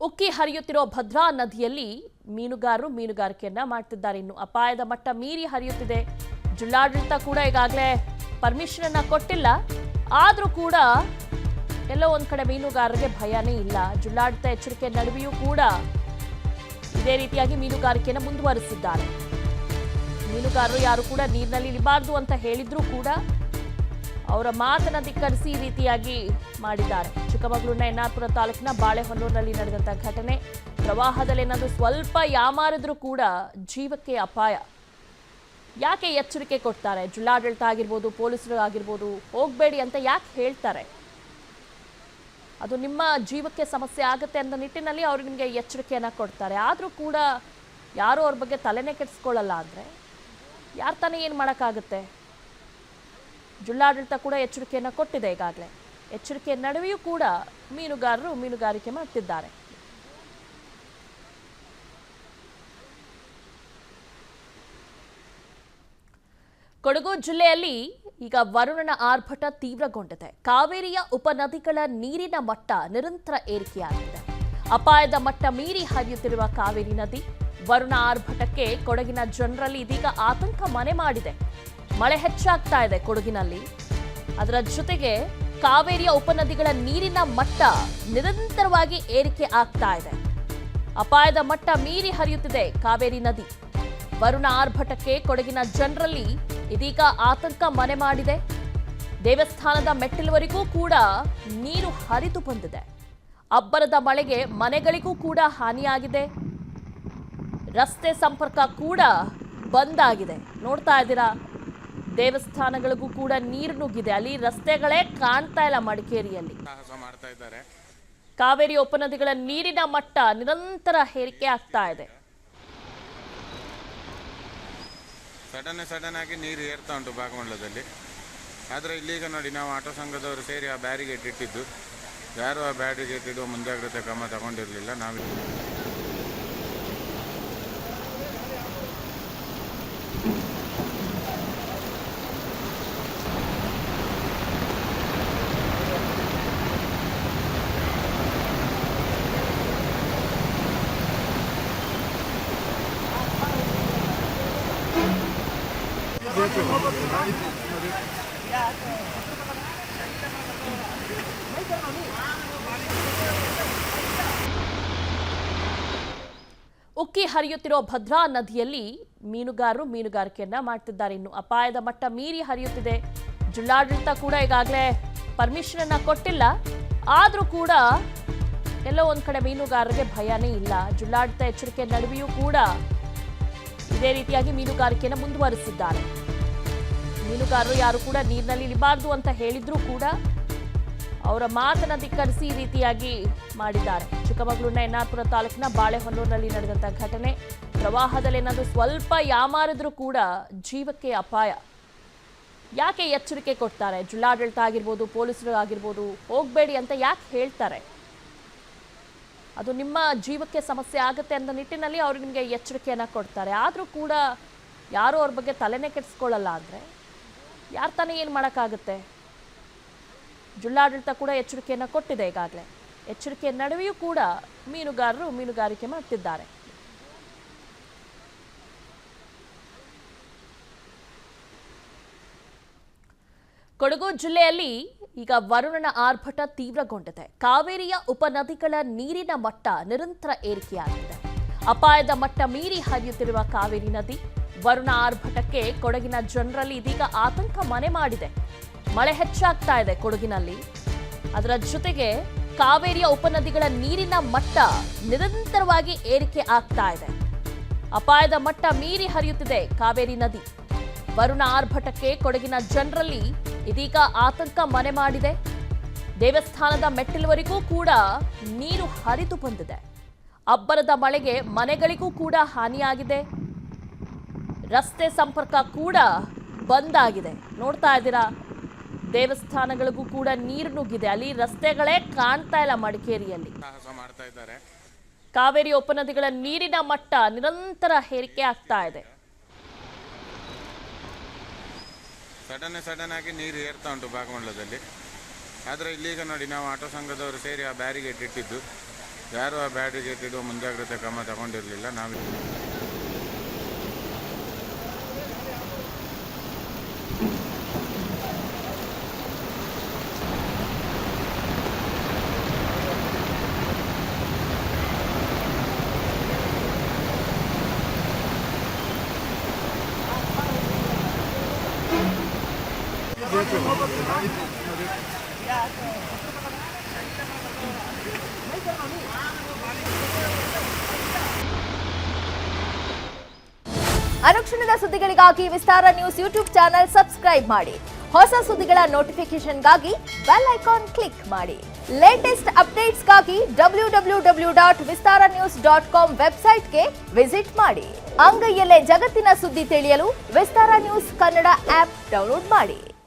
ಉಕ್ಕಿ ಹರಿಯುತ್ತಿರೋ ಭದ್ರಾ ನದಿಯಲ್ಲಿ ಮೀನುಗಾರರು ಮೀನುಗಾರಿಕೆಯನ್ನ ಮಾಡ್ತಿದ್ದಾರೆ. ಇನ್ನು ಅಪಾಯದ ಮಟ್ಟ ಮೀರಿ ಹರಿಯುತ್ತಿದೆ. ಜಿಲ್ಲಾಡಳಿತ ಕೂಡ ಈಗಾಗಲೇ ಪರ್ಮಿಷನ್ ಅನ್ನ ಕೊಟ್ಟಿಲ್ಲ. ಆದರೂ ಕೂಡ ಎಲ್ಲೋ ಒಂದ್ ಕಡೆ ಮೀನುಗಾರರಿಗೆ ಭಯನೇ ಇಲ್ಲ. ಜಿಲ್ಲಾಡಳಿತ ಎಚ್ಚರಿಕೆ ನಡುವೆಯೂ ಕೂಡ ಇದೇ ರೀತಿಯಾಗಿ ಮೀನುಗಾರಿಕೆಯನ್ನು ಮುಂದುವರಿಸಿದ್ದಾರೆ. ಮೀನುಗಾರರು ಯಾರು ಕೂಡ ನೀರಿನಲ್ಲಿ ಇಳಿಬಾರ್ದು ಅಂತ ಹೇಳಿದ್ರು ಕೂಡ ಅವರ ಮಾತನ್ನ ಧಿಕ್ಕರಿಸಿ ಈ ರೀತಿಯಾಗಿ ಮಾಡಿದ್ದಾರೆ. ಚಿಕ್ಕಮಗಳೂರಿನ ಎನ್ನಾರ್ಪುರ ತಾಲೂಕಿನ ಬಾಳೆಹೊನ್ನೂರಿನಲ್ಲಿ ನಡೆದಂತಹ ಘಟನೆ. ಪ್ರವಾಹದಲ್ಲಿ ಏನಾದರೂ ಸ್ವಲ್ಪ ಯಾಮಾರಿದ್ರೂ ಕೂಡ ಜೀವಕ್ಕೆ ಅಪಾಯ. ಯಾಕೆ ಎಚ್ಚರಿಕೆ ಕೊಡ್ತಾರೆ? ಜಿಲ್ಲಾಡಳಿತ ಆಗಿರ್ಬೋದು, ಪೊಲೀಸರು ಆಗಿರ್ಬೋದು, ಹೋಗಬೇಡಿ ಅಂತ ಯಾಕೆ ಹೇಳ್ತಾರೆ? ಅದು ನಿಮ್ಮ ಜೀವಕ್ಕೆ ಸಮಸ್ಯೆ ಆಗುತ್ತೆ ಅನ್ನೋ ನಿಟ್ಟಿನಲ್ಲಿ ಅವರು ನಿಮಗೆ ಎಚ್ಚರಿಕೆಯನ್ನ ಕೊಡ್ತಾರೆ. ಆದರೂ ಕೂಡ ಯಾರು ಅವ್ರ ಬಗ್ಗೆ ತಲೆನೇ ಕೆಡಿಸ್ಕೊಳ್ಳಲ್ಲ ಅಂದರೆ ಯಾರು ತಾನೇ ಏನು ಮಾಡೋಕ್ಕಾಗುತ್ತೆ? ಜಿಲ್ಲಾಡಳಿತ ಕೂಡ ಎಚ್ಚರಿಕೆಯನ್ನು ಕೊಟ್ಟಿದೆ. ಈಗಾಗಲೇ ಎಚ್ಚರಿಕೆ ನಡುವೆಯೂ ಕೂಡ ಮೀನುಗಾರರು ಮೀನುಗಾರಿಕೆ ಮಾಡ್ತಿದ್ದಾರೆ. ಕೊಡಗು ಜಿಲ್ಲೆಯಲ್ಲಿ ಈಗ ವರುಣನ ಆರ್ಭಟ ತೀವ್ರಗೊಂಡಿದೆ. ಕಾವೇರಿಯ ಉಪನದಿಗಳ ನೀರಿನ ಮಟ್ಟ ನಿರಂತರ ಏರಿಕೆಯಾಗಿದೆ. ಅಪಾಯದ ಮಟ್ಟ ಮೀರಿ ಹರಿಯುತ್ತಿರುವ ಕಾವೇರಿ ನದಿ ವರುಣ ಆರ್ಭಟಕ್ಕೆ ಕೊಡಗಿನ ಜನರಲ್ಲಿ ಇದೀಗ ಆತಂಕ ಮನೆ ಮಾಡಿದೆ. ಮಳೆ ಹೆಚ್ಚಾಗ್ತಾ ಇದೆ ಕೊಡಗಿನಲ್ಲಿ. ಅದರ ಜೊತೆಗೆ ಕಾವೇರಿಯ ಉಪನದಿಗಳ ನೀರಿನ ಮಟ್ಟ ನಿರಂತರವಾಗಿ ಏರಿಕೆ ಆಗ್ತಾ ಇದೆ. ಅಪಾಯದ ಮಟ್ಟ ಮೀರಿ ಹರಿಯುತ್ತಿದೆ ಕಾವೇರಿ ನದಿ. ವರುಣ ಆರ್ಭಟಕ್ಕೆ ಕೊಡಗಿನ ಜನರಲ್ಲಿ ಇದೀಗ ಆತಂಕ ಮನೆ ಮಾಡಿದೆ. ದೇವಸ್ಥಾನದ ಮೆಟ್ಟಿಲುವರೆಗೂ ಕೂಡ ನೀರು ಹರಿದು ಬಂದಿದೆ. ಅಬ್ಬರದ ಮಳೆಗೆ ಮನೆಗಳಿಗೂ ಕೂಡ ಹಾನಿಯಾಗಿದೆ. ರಸ್ತೆ ಸಂಪರ್ಕ ಕೂಡ ಬಂದ್ ಆಗಿದೆ. ನೋಡ್ತಾ ಇದ್ದೀರಾ, ದೇವಸ್ಥಾನಗಳಿಗೂ ಕೂಡ ನೀರು ನುಗ್ಗಿದೆ. ಅಲ್ಲಿ ರಸ್ತೆಗಳೇ ಕಾಣ್ತಾ ಇಲ್ಲ. ಮಡಿಕೇರಿಯಲ್ಲಿ ಕಾವೇರಿ ಉಪನದಿಗಳ ನೀರಿನ ಮಟ್ಟ ನಿರಂತರ ಏರಿಕೆ ಆಗ್ತಾ ಇದೆ. ಸಡನ್ ಆಗಿ ನೀರು ಏರ್ತಾ ಉಂಟು ಭಾಗಮಂಡಲದಲ್ಲಿ. ಆದರೆ ಇಲ್ಲೀಗ ನೋಡಿ, ನಾವು ಆಟೋ ಸಂಘದವರು ಸೇರಿ ಆ ಬ್ಯಾರಿಗೇಟ್ ಇಟ್ಟಿದ್ದು, ಯಾರು ಆ ಬ್ಯಾರಿಗೇಟ್ ಇಡುವ ಮುಂಜಾಗ್ರತೆ ಕ್ರಮ ತಗೊಂಡಿರಲಿಲ್ಲ. ನಾವು ಉಕ್ಕಿ ಹರಿಯುತ್ತಿರೋ ಭದ್ರಾ ನದಿಯಲ್ಲಿ ಮೀನುಗಾರರು ಮೀನುಗಾರಿಕೆಯನ್ನ ಮಾಡ್ತಿದ್ದಾರೆ. ಇನ್ನು ಅಪಾಯದ ಮಟ್ಟ ಮೀರಿ ಹರಿಯುತ್ತಿದೆ. ಜಿಲ್ಲಾಡಳಿತ ಕೂಡ ಈಗಾಗಲೇ ಪರ್ಮಿಷನ್ ಅನ್ನ ಕೊಟ್ಟಿಲ್ಲ. ಆದರೂ ಕೂಡ ಎಲ್ಲೋ ಒಂದ್ ಕಡೆ ಮೀನುಗಾರರಿಗೆ ಭಯನೇ ಇಲ್ಲ. ಜಿಲ್ಲಾಡಳಿತ ಎಚ್ಚರಿಕೆ ನಡುವೆಯೂ ಕೂಡ ಇದೇ ರೀತಿಯಾಗಿ ಮೀನುಗಾರಿಕೆಯನ್ನು ಮುಂದುವರಿಸಿದ್ದಾರೆ. ಮೀನುಗಾರರು ಯಾರು ಕೂಡ ನೀರಿನಲ್ಲಿ ಇಳಿಬಾರ್ದು ಅಂತ ಹೇಳಿದ್ರು ಕೂಡ ಅವರ ಮಾತನ್ನ ಧಿಕ್ಕರಿಸಿ ಈ ರೀತಿಯಾಗಿ ಮಾಡಿದ್ದಾರೆ. ಚಿಕ್ಕಮಗಳೂರಿನ ಎನ್ನಾರ್ಪುರ ತಾಲೂಕಿನ ಬಾಳೆಹೊನ್ನೂರಿನಲ್ಲಿ ನಡೆದಂತಹ ಘಟನೆ. ಪ್ರವಾಹದಲ್ಲಿ ಏನಾದರೂ ಸ್ವಲ್ಪ ಯಾಮಾರಿದ್ರೂ ಕೂಡ ಜೀವಕ್ಕೆ ಅಪಾಯ. ಯಾಕೆ ಎಚ್ಚರಿಕೆ ಕೊಡ್ತಾರೆ? ಜಿಲ್ಲಾಡಳಿತ ಆಗಿರ್ಬೋದು, ಪೊಲೀಸರು ಆಗಿರ್ಬೋದು, ಹೋಗಬೇಡಿ ಅಂತ ಯಾಕೆ ಹೇಳ್ತಾರೆ? ಅದು ನಿಮ್ಮ ಜೀವಕ್ಕೆ ಸಮಸ್ಯೆ ಆಗುತ್ತೆ ಅನ್ನೋ ನಿಟ್ಟಿನಲ್ಲಿ ಅವರು ನಿಮಗೆ ಎಚ್ಚರಿಕೆಯನ್ನ ಕೊಡ್ತಾರೆ. ಆದರೂ ಕೂಡ ಯಾರು ಅವ್ರ ಬಗ್ಗೆ ತಲೆನೇ ಕೆಡಿಸ್ಕೊಳ್ಳಲ್ಲ ಅಂದರೆ ಯಾರು ತಾನೇ ಏನು ಮಾಡೋಕ್ಕಾಗುತ್ತೆ? ಜಿಲ್ಲಾಡಳಿತ ಕೂಡ ಎಚ್ಚರಿಕೆಯನ್ನು ಕೊಟ್ಟಿದೆ. ಈಗಾಗಲೇ ಎಚ್ಚರಿಕೆ ನಡುವೆಯೂ ಕೂಡ ಮೀನುಗಾರರು ಮೀನುಗಾರಿಕೆ ಮಾಡ್ತಿದ್ದಾರೆ. ಕೊಡಗು ಜಿಲ್ಲೆಯಲ್ಲಿ ಈಗ ವರುಣನ ಆರ್ಭಟ ತೀವ್ರಗೊಂಡಿದೆ. ಕಾವೇರಿಯ ಉಪನದಿಗಳ ನೀರಿನ ಮಟ್ಟ ನಿರಂತರ ಏರಿಕೆಯಾಗಿದೆ. ಅಪಾಯದ ಮಟ್ಟ ಮೀರಿ ಹರಿಯುತ್ತಿರುವ ಕಾವೇರಿ ನದಿ ವರುಣ ಆರ್ಭಟಕ್ಕೆ ಕೊಡಗಿನ ಜನರಲ್ಲಿ ಇದೀಗ ಆತಂಕ ಮನೆ ಮಾಡಿದೆ. ಮಳೆ ಹೆಚ್ಚಾಗ್ತಾ ಇದೆ ಕೊಡಗಿನಲ್ಲಿ. ಅದರ ಜೊತೆಗೆ ಕಾವೇರಿಯ ಉಪನದಿಗಳ ನೀರಿನ ಮಟ್ಟ ನಿರಂತರವಾಗಿ ಏರಿಕೆ ಆಗ್ತಾ ಇದೆ. ಅಪಾಯದ ಮಟ್ಟ ಮೀರಿ ಹರಿಯುತ್ತಿದೆ ಕಾವೇರಿ ನದಿ. ವರುಣ ಆರ್ಭಟಕ್ಕೆ ಕೊಡಗಿನ ಜನರಲ್ಲಿ ಇದೀಗ ಆತಂಕ ಮನೆ ಮಾಡಿದೆ. ದೇವಸ್ಥಾನದ ಮೆಟ್ಟಿಲುವರೆಗೂ ಕೂಡ ನೀರು ಹರಿದು ಬಂದಿದೆ. ಅಬ್ಬರದ ಮಳೆಗೆ ಮನೆಗಳಿಗೂ ಕೂಡ ಹಾನಿಯಾಗಿದೆ. ರಸ್ತೆ ಸಂಪರ್ಕ ಕೂಡ ಬಂದ್ ಆಗಿದೆ. ನೋಡ್ತಾ ಇದ್ದೀರಾ, ದೇವಸ್ಥಾನಗಳಿಗೂ ಕೂಡ ನೀರು ನುಗ್ಗಿದೆ. ಅಲ್ಲಿ ರಸ್ತೆಗಳೇ ಕಾಣ್ತಾ ಇಲ್ಲ. ಮಡಿಕೇರಿಯಲ್ಲಿ ಕಾವೇರಿ ಉಪನದಿಗಳ ನೀರಿನ ಮಟ್ಟ ನಿರಂತರ ಏರಿಕೆ ಆಗ್ತಾ ಇದೆ. ಸಡನ್ ಆಗಿ ನೀರು ಏರ್ತಾ ಉಂಟು ಭಾಗಮಂಡಲದಲ್ಲಿ. ಆದರೆ ಇಲ್ಲೀಗ ನೋಡಿ, ನಾವು ಆಟೋ ಸಂಘದವರು ಸೇರಿ ಆ ಬ್ಯಾರಿಗೇಟ್ ಇಟ್ಟಿದ್ದು, ಯಾರು ಆ ಬ್ಯಾರಿಗೇಡ್ ಇಡುವ ಮುಂಜಾಗ್ರತೆ ಕ್ರಮ ತಗೊಂಡಿರಲಿಲ್ಲ. ನಾವು ಅನುಕ್ಷಣದ ಸುದ್ದಿಗಳಿಗಾಗಿ ವಿಸ್ತಾರ ನ್ಯೂಸ್ ಯೂಟ್ಯೂಬ್ ಚಾನೆಲ್ ಸಬ್ಸ್ಕ್ರೈಬ್ ಮಾಡಿ. ಹೊಸ ಸುದ್ದಿಗಳ ನೋಟಿಫಿಕೇಶನ್ಗಾಗಿ ಬೆಲ್ ಐಕಾನ್ ಕ್ಲಿಕ್ ಮಾಡಿ. ಲೇಟೆಸ್ಟ್ ಅಪ್ಡೇಟ್ಸ್ಗಾಗಿ www.vistaranews.com ವೆಬ್ಸೈಟ್ಗೆ ವಿಸಿಟ್ ಮಾಡಿ. ಅಂಗೈಯಲ್ಲೇ ಜಗತ್ತಿನ ಸುದ್ದಿ ತಿಳಿಯಲು ವಿಸ್ತಾರ ನ್ಯೂಸ್ ಕನ್ನಡ ಆಪ್ ಡೌನ್ಲೋಡ್ ಮಾಡಿ.